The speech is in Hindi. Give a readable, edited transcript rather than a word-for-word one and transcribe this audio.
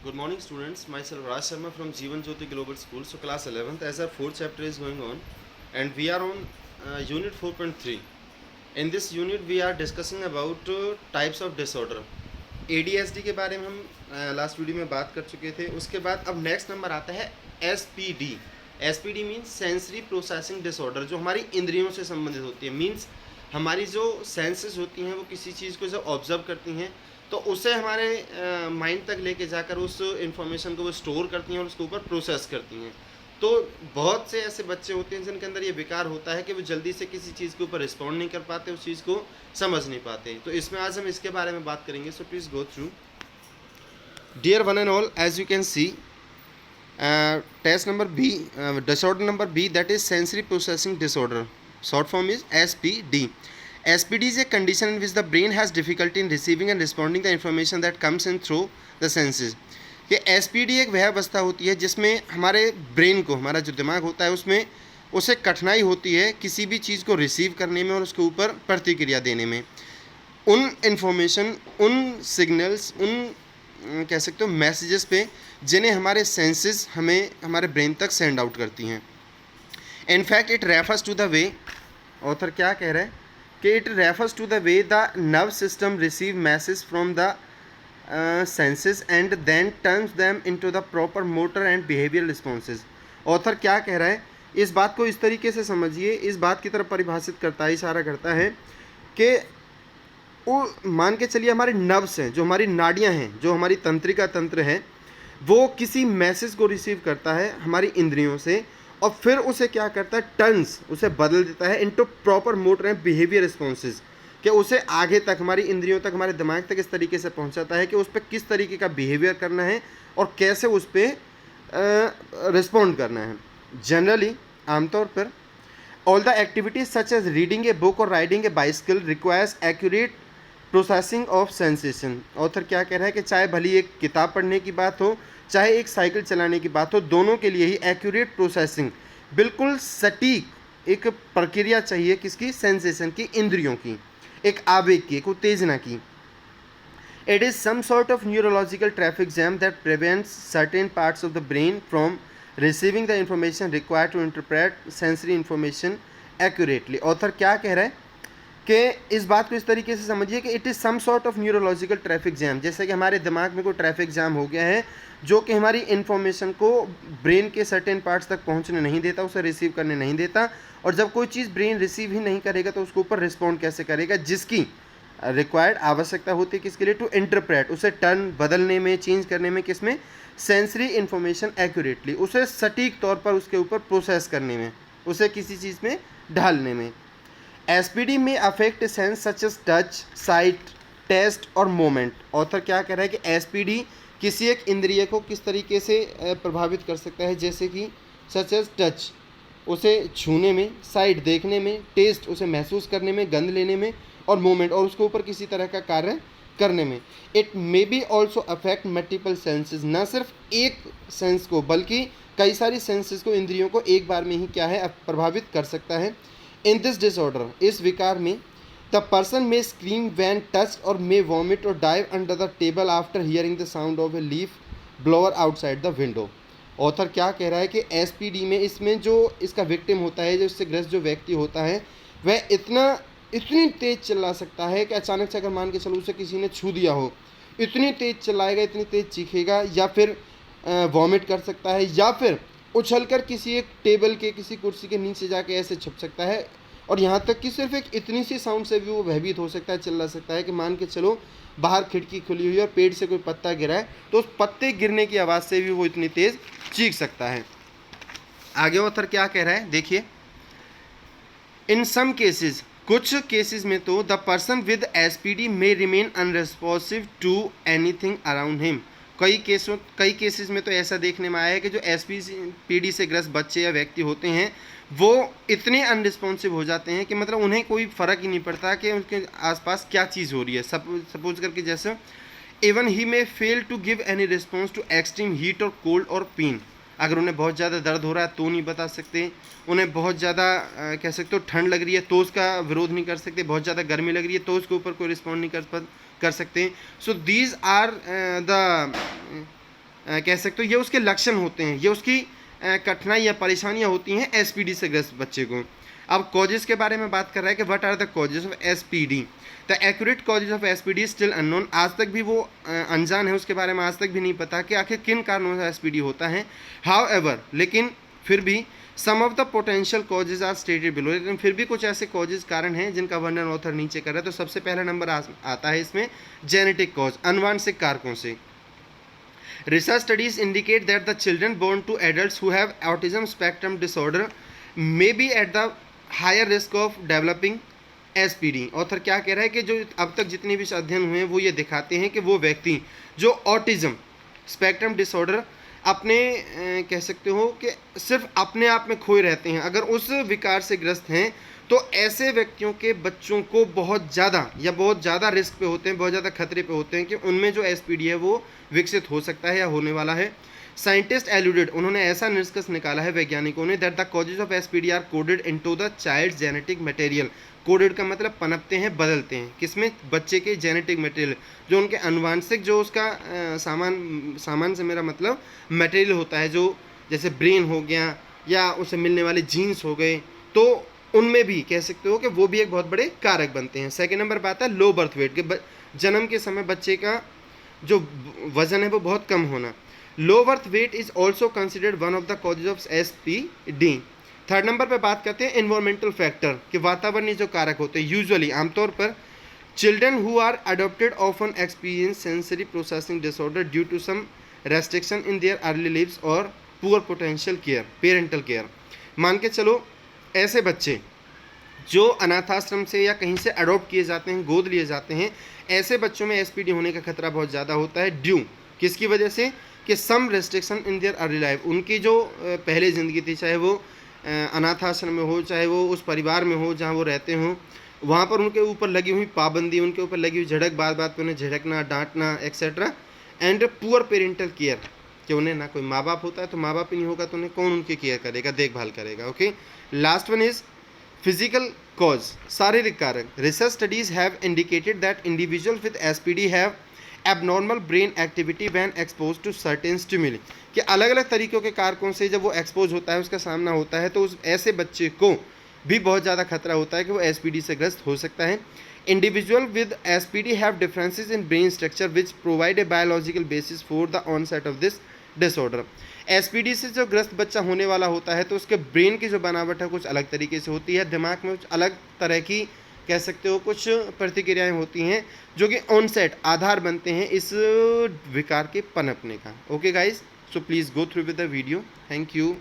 Good morning, students. Myself Raj Sharma from Jeevan Jyoti Global School. So, class 11th, as our fourth chapter is going on, and we are on unit 4.3. In this unit, we are discussing about types of disorder. ADHD के बारे में हम लास्ट वीडियो में बात कर चुके थे. उसके बाद अब नेक्स्ट नंबर आता है SPD. SPD means sensory processing disorder, जो हमारी इंद्रियों से संबंधित होती है. मीन्स हमारी जो सेंसेस होती हैं वो किसी चीज़ को जब ऑब्जर्व करती हैं तो उसे हमारे माइंड तक लेके जाकर उस इंफॉर्मेशन को वो स्टोर करती हैं और उसके ऊपर प्रोसेस करती हैं. तो बहुत से ऐसे बच्चे होते हैं जिनके अंदर ये विकार होता है कि वो जल्दी से किसी चीज़ के ऊपर रिस्पॉन्ड नहीं कर पाते, उस चीज़ को समझ नहीं पाते. तो इसमें आज हम इसके बारे में बात करेंगे. So please go through. Dear one and all, as you can see, test number B, disorder number B, that is sensory processing disorder. Short form is SPD. SPD is a condition in which the brain has difficulty in receiving and responding the information that comes in through the senses. ये SPD एक वह अवस्था होती है जिसमें हमारे ब्रेन को, हमारा जो दिमाग होता है उसमें उसे कठिनाई होती है किसी भी चीज़ को रिसीव करने में और उसके ऊपर प्रतिक्रिया देने में. उन इन्फॉर्मेशन, उन सिग्नल्स, उन कह सकते हो मैसेजेस पे जिन्हें हमारे सेंसेस हमें हमारे ब्रेन तक सेंड आउट करती हैं. In fact, it refers to the way, author क्या कह रहे हैं कि it refers to the way the nerve system receive messages from the senses and then turns them into the proper motor and behavioral responses. Author क्या कह रहा है, इस बात को इस तरीके से समझिए, इस बात की तरफ परिभाषित करता है, इशारा करता है कि वो मान के चलिए हमारे नर्व्स हैं, जो हमारी नाड़ियाँ हैं, जो हमारी तंत्रिका तंत्र है, वो किसी मैसेज को रिसीव करता है हमारी इंद्रियों से और फिर उसे क्या करता है, टर्न्स, उसे बदल देता है into proper motor and behaviour responses, कि उसे आगे तक, हमारी इंद्रियों तक, हमारे दिमाग तक इस तरीके से पहुंचाता है कि उस पर किस तरीके का बिहेवियर करना है और कैसे उस पर रिस्पॉन्ड करना है. जनरली, आमतौर पर, all the activities such as reading a book और riding a bicycle requires accurate processing of sensation. Author क्या कह रहा है कि चाहे भली एक किताब पढ़ने की बात हो, चाहे एक साइकिल चलाने की बात हो, दोनों के लिए ही एक्यूरेट प्रोसेसिंग, बिल्कुल सटीक एक प्रक्रिया चाहिए. किसकी? सेंसेशन की, इंद्रियों की, एक आवेग की, एक उत्तेजना की. It is some sort of neurological traffic jam that prevents certain parts of the brain from receiving the information required to interpret sensory information accurately. Author क्या कह रहा है कि इस बात को इस तरीके से समझिए कि it is some sort of neurological traffic jam, जैसे कि हमारे दिमाग में कोई ट्रैफिक जाम हो गया है जो कि हमारी इन्फॉर्मेशन को ब्रेन के सर्टेन पार्ट्स तक पहुंचने नहीं देता, उसे रिसीव करने नहीं देता. और जब कोई चीज़ ब्रेन रिसीव ही नहीं करेगा तो उसके ऊपर रिस्पॉन्ड कैसे करेगा, जिसकी रिक्वायर्ड आवश्यकता होती है किसके लिए, टू इंटरप्रेट, उसे टर्न बदलने में, चेंज करने में, किसमें, सेंसरी इन्फॉर्मेशन एक्यूरेटली, उसे सटीक तौर पर उसके ऊपर प्रोसेस करने में, उसे किसी चीज़ में ढालने में. SPD में affect sense such as touch, sight, taste और मोमेंट. ऑथर क्या कह रहा है कि SPD किसी एक इंद्रिय को किस तरीके से प्रभावित कर सकता है, जैसे कि सच एज टच, उसे छूने में, साइट देखने में, टेस्ट उसे महसूस करने में, गंध लेने में, और मोमेंट और उसके ऊपर किसी तरह का कार्य करने में. It may be also affect multiple senses, न सिर्फ एक सेंस को बल्कि कई सारी सेंसेस को, इंद्रियों को एक बार में ही क्या है, प्रभावित कर सकता है. इन दिस डिसऑर्डर, इस विकार में, द पर्सन में स्क्रीम वैन टच और मे वॉमिट और dive under the table after hearing the sound of a leaf blower outside the window. Author क्या कह रहा है कि SPD में, इसमें जो इसका विक्टिम होता है, जो इससे ग्रस्त जो व्यक्ति होता है, वह इतनी तेज़ चिल्ला सकता है कि अचानक से अगर मान के चलो उसे किसी ने छू दिया हो, इतनी तेज़ चिल्लाएगा, इतनी तेज़ चीखेगा, या फिर वॉमिट कर सकता है, या फिर उछलकर किसी एक टेबल के, किसी कुर्सी के नीचे जाके ऐसे छुप सकता है. और यहाँ तक कि सिर्फ एक इतनी सी साउंड से भी वो भयभीत हो सकता है, चिल्ला सकता है कि मान के चलो बाहर खिड़की खुली हुई है और पेड़ से कोई पत्ता गिरा है तो उस पत्ते गिरने की आवाज़ से भी वो इतनी तेज़ चीख सकता है. आगे ऑथर क्या कह रहा है, देखिए. इन सम केसेस, कुछ केसेस में तो the person with SPD may remain unresponsive to anything around him. कई केसेस में तो ऐसा देखने में आया है कि जो SPD से ग्रस्त बच्चे या व्यक्ति होते हैं वो इतने अनरिस्पॉन्सिव हो जाते हैं कि मतलब उन्हें कोई फ़र्क ही नहीं पड़ता कि उनके आसपास क्या चीज़ हो रही है. सपोज करके जैसे even he may fail to give any response to extreme heat और कोल्ड और पेन. अगर उन्हें बहुत ज़्यादा दर्द हो रहा है तो नहीं बता सकते, उन्हें बहुत ज़्यादा कह सकते हो ठंड लग रही है तो उसका विरोध नहीं कर सकते, बहुत ज़्यादा गर्मी लग रही है तो उसके ऊपर कोई रिस्पॉन्ड नहीं कर सकते. सो दीज आर द कह सकते हो ये उसके लक्षण होते हैं, ये उसकी कठिनाई या परेशानियाँ होती हैं एसपीडी से ग्रस्त बच्चे को। अब कॉजेज़ के बारे में बात कर रहा है कि what are the causes of SPD. The accurate causes of SPD still unknown, आज तक भी वो अनजान है, उसके बारे में आज तक भी नहीं पता कि आखिर किन कारणों से एसपीडी होता है। हाउएवर, लेकिन फिर भी some of the potential causes are stated below, लेकिन फिर भी कुछ ऐसे कॉजेज कारण हैं जिनका वर्णन ऑथर नीचे कर रहा है। तो सबसे पहला नंबर आता है इसमें जेनेटिक कॉज, अनुवांशिक कारकों से। Research studies indicate that the children born to adults who have autism spectrum disorder may be at the higher risk of developing SPD. Author क्या कह रहा है कि जो अब तक जितने भी अध्ययन हुए हैं वो ये दिखाते हैं कि वो व्यक्ति जो ऑटिज्म स्पेक्ट्रम डिसऑर्डर अपने कह सकते हो कि सिर्फ अपने आप में खोए रहते हैं, अगर उस विकार से ग्रस्त हैं तो ऐसे व्यक्तियों के बच्चों को बहुत ज़्यादा रिस्क पे होते हैं, बहुत ज़्यादा खतरे पे होते हैं कि उनमें जो एसपीडी है वो विकसित हो सकता है या होने वाला है। साइंटिस्ट एलुडेड, उन्होंने ऐसा निष्कर्ष निकाला है वैज्ञानिकों ने, that the causes of SPD are coded into the child genetic material. Coded का मतलब पनपते हैं, बदलते हैं, किसमें? बच्चे के जेनेटिक मटेरियल, जो उनके अनुवांशिक जो उसका सामान से मेरा मतलब मटेरियल होता है, जो जैसे ब्रेन हो गया या उसे मिलने वाले जीन्स हो गए, तो उनमें भी कह सकते हो कि वो भी एक बहुत बड़े कारक बनते हैं। सेकेंड नंबर बात है लो बर्थ वेट, के जन्म के समय बच्चे का जो वजन है वो बहुत कम होना। Low birth weight is also considered one of the causes of SPD. Third number पे बात करते हैं एनवायरमेंटल फैक्टर, कि वातावरणीय जो कारक होते हैं। यूजुअली आमतौर पर children who are adopted often experience sensory processing disorder due to some restriction in their early lives और poor potential care, parental care. मान के चलो ऐसे बच्चे जो अनाथाश्रम से या कहीं से अडॉप्ट किए जाते हैं, गोद लिए जाते हैं, ऐसे बच्चों में एसपीडी होने का खतरा बहुत ज़्यादा होता है। ड्यू किसकी वजह से? कि some restriction in their early life, उनकी जो पहले ज़िंदगी थी, चाहे वो अनाथाश्रम में हो, चाहे वो उस परिवार में हो जहाँ वो रहते हों, वहाँ पर उनके ऊपर लगी हुई पाबंदी, उनके ऊपर लगी हुई झड़क, बात बात पर उन्हें झड़कना, डांटना etcetera, and poor parental care, कि उन्हें ना कोई माँ बाप होता है, तो माँ बाप ही नहीं होगा तो उन्हें कौन उनकी केयर करेगा, देखभाल करेगा। Okay, last one is physical cause, शारीरिक कारक। Research studies have indicated that individual with SPD have abnormal brain activity when expose to certain stimuli, कि अलग अलग तरीक़ों के कारकों से जब वो एक्सपोज होता है, उसका सामना होता है, तो उस ऐसे बच्चे को भी बहुत ज़्यादा खतरा होता है कि वो एसपीडी से ग्रस्त हो सकता है। Individual with SPD have differences in brain structure which provide a biological basis for the onset of this disorder. SPD से जो ग्रस्त बच्चा होने वाला होता है तो उसके ब्रेन की जो बनावट है कुछ अलग तरीके से होती है, दिमाग में कुछ अलग तरह की कह सकते हो कुछ प्रतिक्रियाएं होती हैं जो कि ऑनसेट आधार बनते हैं इस विकार के पनपने का। Okay guys, so please go through with the video. Thank you.